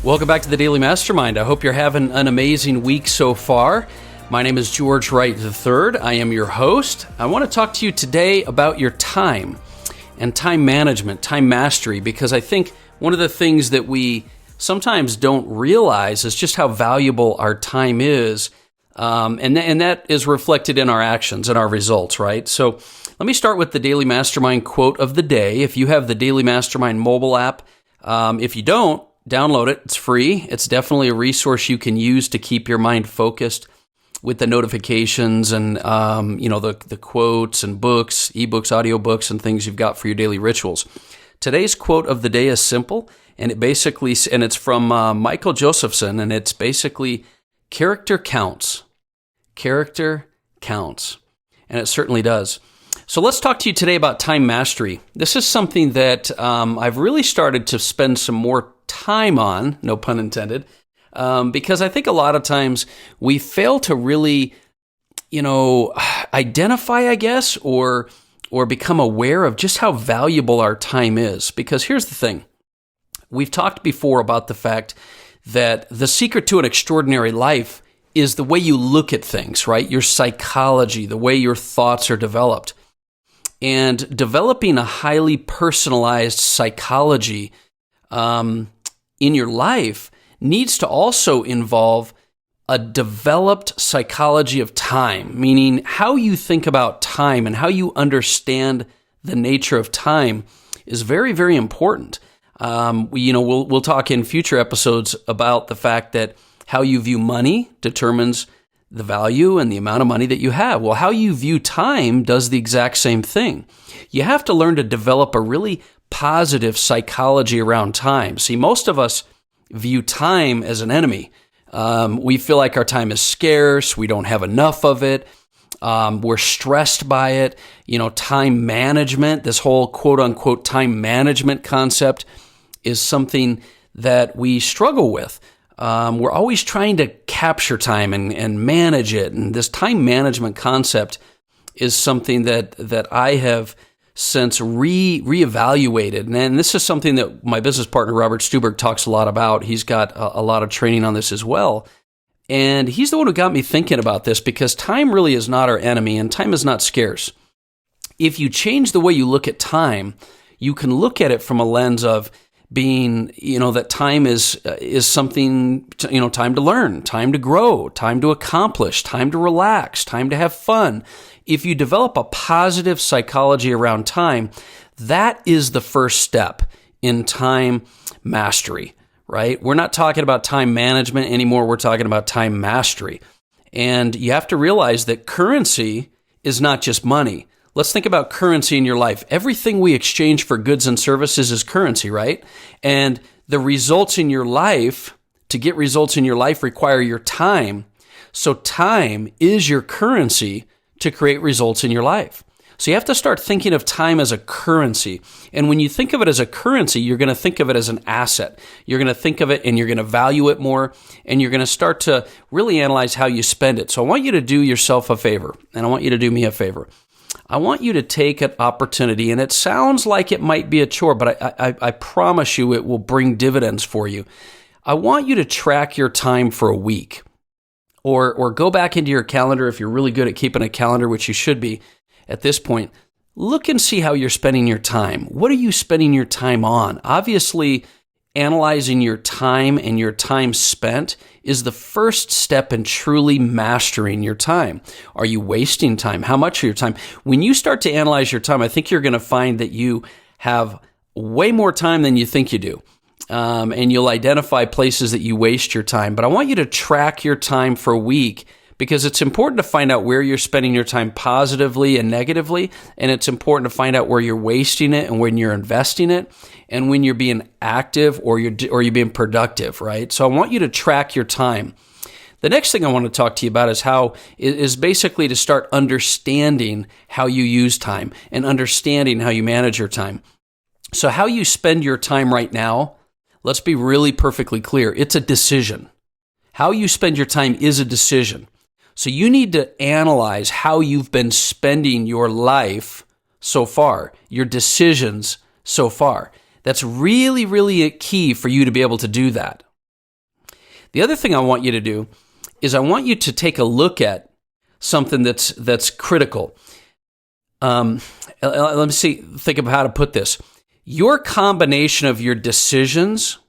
Welcome back to the Daily Mastermind. I hope you're having an amazing week so far. My name is George Wright III. I am your host. I want to talk to you today about your time and time management, time mastery, because I think one of the things that we sometimes don't realize is just how valuable our time is, and that is reflected in our actions and our results, right? So let me start with the Daily Mastermind quote of the day. If you have the Daily Mastermind mobile app, if you don't, download it. It's free. It's definitely a resource you can use to keep your mind focused with the notifications and the quotes and books, ebooks, audiobooks, and things you've got for your daily rituals. Today's quote of the day is simple, and it's from Michael Josephson, and it's basically character counts. Character counts, and it certainly does. So let's talk to you today about time mastery. This is something that I've really started to spend some more time on, no pun intended, because I think a lot of times we fail to really, identify, I guess, or become aware of just how valuable our time is. Because here's the thing. We've talked before about the fact that the secret to an extraordinary life is the way you look at things, right? Your psychology, the way your thoughts are developed. And developing a highly personalized psychology in your life needs to also involve a developed psychology of time, meaning how you think about time and how you understand the nature of time is very, very important. We'll talk in future episodes about the fact that how you view money determines the value and the amount of money that you have. Well, how you view time does the exact same thing. You have to learn to develop a really positive psychology around time. See, most of us view time as an enemy. We feel like our time is scarce. We don't have enough of it. We're stressed by it. Time management, this whole quote unquote time management concept is something that we struggle with. We're always trying to capture time and manage it. And this time management concept is something that I have since reevaluated. And this is something that my business partner, Robert Stuberg, talks a lot about. He's got a lot of training on this as well. And he's the one who got me thinking about this because time really is not our enemy and time is not scarce. If you change the way you look at time, you can look at it from a lens of being, that time is something, time to learn, time to grow, time to accomplish, time to relax, time to have fun. If you develop a positive psychology around time, that is the first step in time mastery, right? We're not talking about time management anymore. We're talking about time mastery. And you have to realize that currency is not just money. Let's think about currency in your life. Everything we exchange for goods and services is currency, right? And the results in your life, to get results in your life, require your time. So time is your currency to create results in your life. So you have to start thinking of time as a currency. And when you think of it as a currency, you're going to think of it as an asset. You're going to think of it and you're going to value it more. And you're going to start to really analyze how you spend it. So I want you to do yourself a favor. And I want you to do me a favor. I want you to take an opportunity, and it sounds like it might be a chore, but I promise you it will bring dividends for you. I want you to track your time for a week, or go back into your calendar if you're really good at keeping a calendar, which you should be at this point. Look and see how you're spending your time. What are you spending your time on? Obviously, analyzing your time and your time spent is the first step in truly mastering your time. Are you wasting time? How much of your time? When you start to analyze your time, I think you're going to find that you have way more time than you think you do. And you'll identify places that you waste your time. But I want you to track your time for a week because it's important to find out where you're spending your time positively and negatively. And it's important to find out where you're wasting it and when you're investing it and when you're being active or you're being productive, right? So I want you to track your time. The next thing I want to talk to you about is basically to start understanding how you use time and understanding how you manage your time. So how you spend your time right now, let's be really perfectly clear. It's a decision. How you spend your time is a decision. So you need to analyze how you've been spending your life so far, your decisions so far. That's really, really key for you to be able to do that. The other thing I want you to do is I want you to take a look at something that's critical. Let me think of how to put this. Your combination of your decisions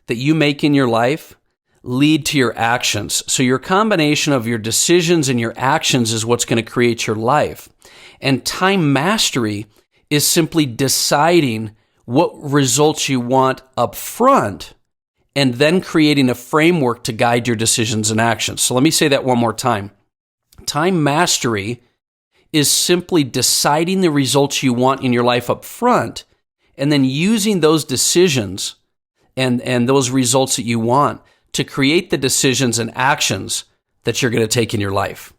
that you make in your life lead to your actions. So your combination of your decisions and your actions is what's going to create your life. And time mastery is simply deciding what results you want up front and then creating a framework to guide your decisions and actions. So let me say that one more time. Time mastery is simply deciding the results you want in your life up front and then using those decisions and those results that you want to create the decisions and actions that you're going to take in your life.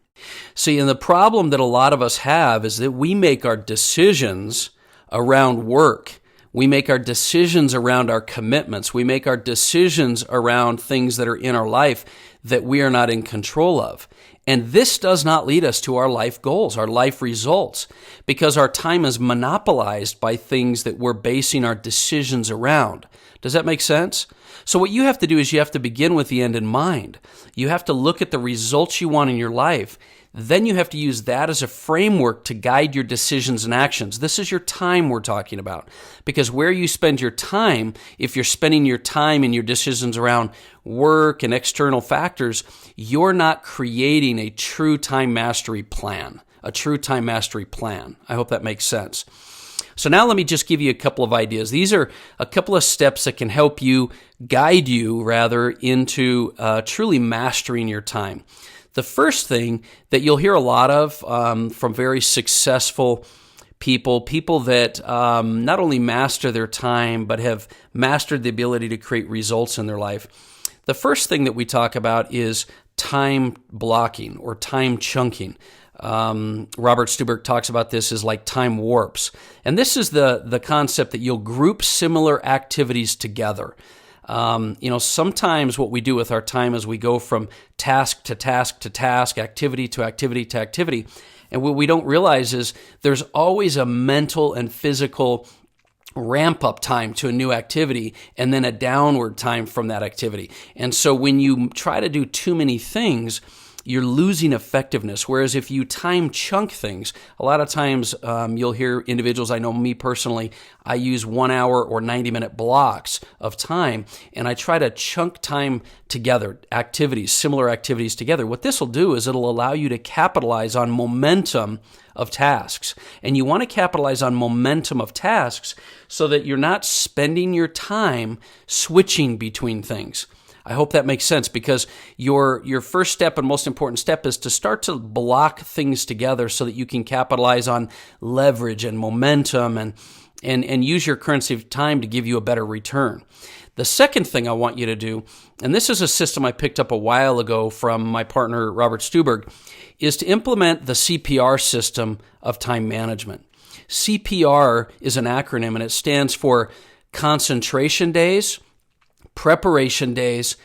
See, and the problem that a lot of us have is that we make our decisions around work. We make our decisions around our commitments. We make our decisions around things that are in our life that we are not in control of. And this does not lead us to our life goals, our life results, because our time is monopolized by things that we're basing our decisions around. Does that make sense? So what you have to do is you have to begin with the end in mind. You have to look at the results you want in your life. Then you have to use that as a framework to guide your decisions and actions. This is your time we're talking about. Because where you spend your time, if you're spending your time and your decisions around work and external factors, you're not creating a true time mastery plan. A true time mastery plan. I hope that makes sense. So now let me just give you a couple of ideas. These are a couple of steps that can help you, guide you rather, into truly mastering your time. The first thing that you'll hear a lot of from very successful people that not only master their time, but have mastered the ability to create results in their life. The first thing that we talk about is time blocking or time chunking. Robert Stuberg talks about this as like time warps. And this is the concept that you'll group similar activities together. Sometimes what we do with our time is we go from task to task to task, activity to activity to activity. And what we don't realize is there's always a mental and physical ramp up time to a new activity and then a downward time from that activity. And so when you try to do too many things, you're losing effectiveness. Whereas if you time chunk things, a lot of times you'll hear individuals, I know me personally, I use 1 hour or 90-minute blocks of time, and I try to chunk time together, similar activities together. What this will do is it'll allow you to capitalize on momentum of tasks. And you want to capitalize on momentum of tasks so that you're not spending your time switching between things. I hope that makes sense, because your first step and most important step is to start to block things together so that you can capitalize on leverage and momentum and use your currency of time to give you a better return. The second thing I want you to do, and this is a system I picked up a while ago from my partner Robert Stuberg, is to implement the CPR system of time management. CPR is an acronym, and it stands for concentration days, preparation days,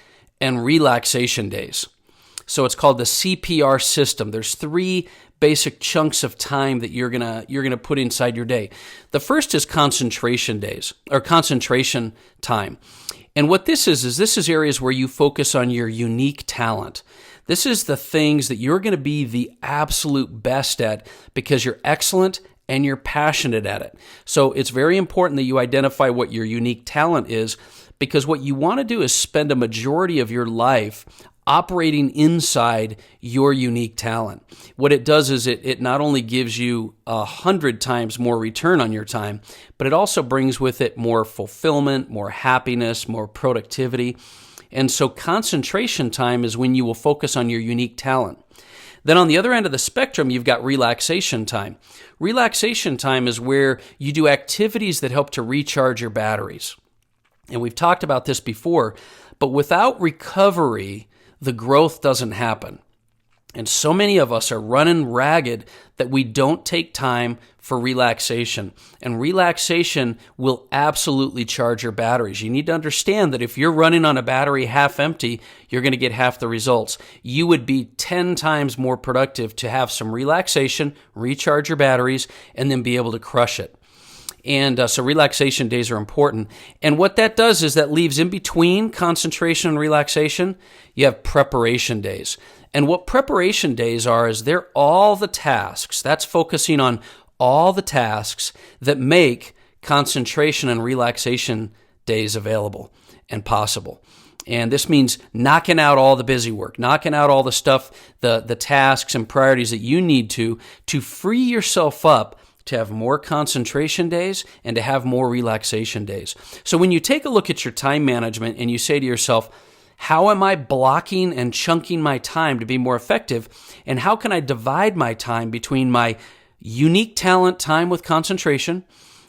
and relaxation days. So it's called the CPR system. There's 3 basic chunks of time that you're gonna put inside your day. The first is concentration days, or concentration time. And what this is areas where you focus on your unique talent. This is the things that you're going to be the absolute best at because you're excellent and you're passionate at it. So it's very important that you identify what your unique talent is, because what you want to do is spend a majority of your life operating inside your unique talent. What it does is it not only gives you 100 times more return on your time, but it also brings with it more fulfillment, more happiness, more productivity. And so concentration time is when you will focus on your unique talent. Then on the other end of the spectrum, you've got relaxation time. Relaxation time is where you do activities that help to recharge your batteries. And we've talked about this before, but without recovery, the growth doesn't happen. And so many of us are running ragged that we don't take time for relaxation. And relaxation will absolutely charge your batteries. You need to understand that if you're running on a battery half empty, you're going to get half the results. You would be 10 times more productive to have some relaxation, recharge your batteries, and then be able to crush it. And so relaxation days are important. And what that does is that leaves in between concentration and relaxation, you have preparation days. And what preparation days are is they're all the tasks. That's focusing on all the tasks that make concentration and relaxation days available and possible. And this means knocking out all the busy work, knocking out all the stuff, the tasks and priorities that you need to free yourself up to have more concentration days and to have more relaxation days. So when you take a look at your time management and you say to yourself, how am I blocking and chunking my time to be more effective? And how can I divide my time between my unique talent time with concentration,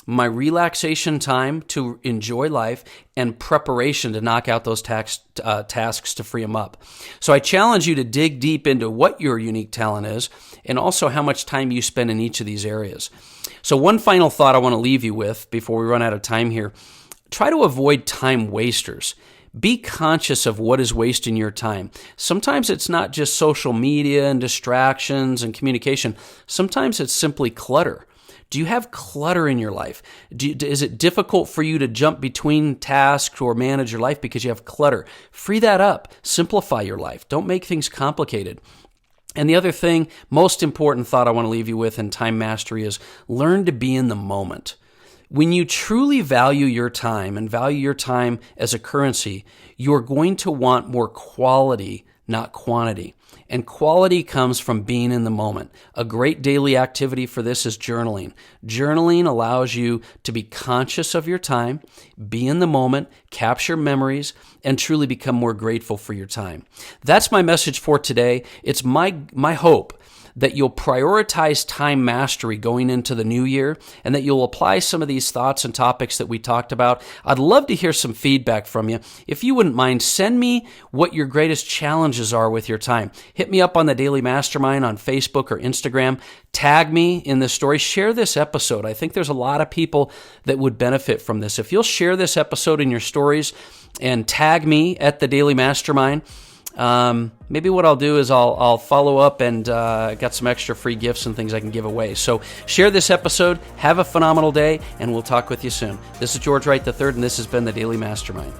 my relaxation time to enjoy life, and preparation to knock out those tasks to free them up? So I challenge you to dig deep into what your unique talent is and also how much time you spend in each of these areas. So one final thought I want to leave you with before we run out of time here. Try to avoid time wasters. Be conscious of what is wasting your time. Sometimes it's not just social media and distractions and communication. Sometimes it's simply clutter. Do you have clutter in your life? Is it difficult for you to jump between tasks or manage your life because you have clutter? Free that up. Simplify your life. Don't make things complicated. And the other thing, most important thought I want to leave you with in time mastery is learn to be in the moment. When you truly value your time and value your time as a currency, you're going to want more quality, not quantity. And quality comes from being in the moment. A great daily activity for this is journaling. Journaling allows you to be conscious of your time, be in the moment, capture memories, and truly become more grateful for your time. That's my message for today. It's my hope that you'll prioritize time mastery going into the new year and that you'll apply some of these thoughts and topics that we talked about. I'd love to hear some feedback from you. If you wouldn't mind, send me what your greatest challenges are with your time. Hit me up on the Daily Mastermind on Facebook or Instagram. Tag me in this story. Share this episode. I think there's a lot of people that would benefit from this. If you'll share this episode in your stories and tag me at the Daily Mastermind, maybe what I'll do is I'll follow up and got some extra free gifts and things I can give away. So share this episode, have a phenomenal day, and we'll talk with you soon. This is George Wright III, and this has been the Daily Mastermind.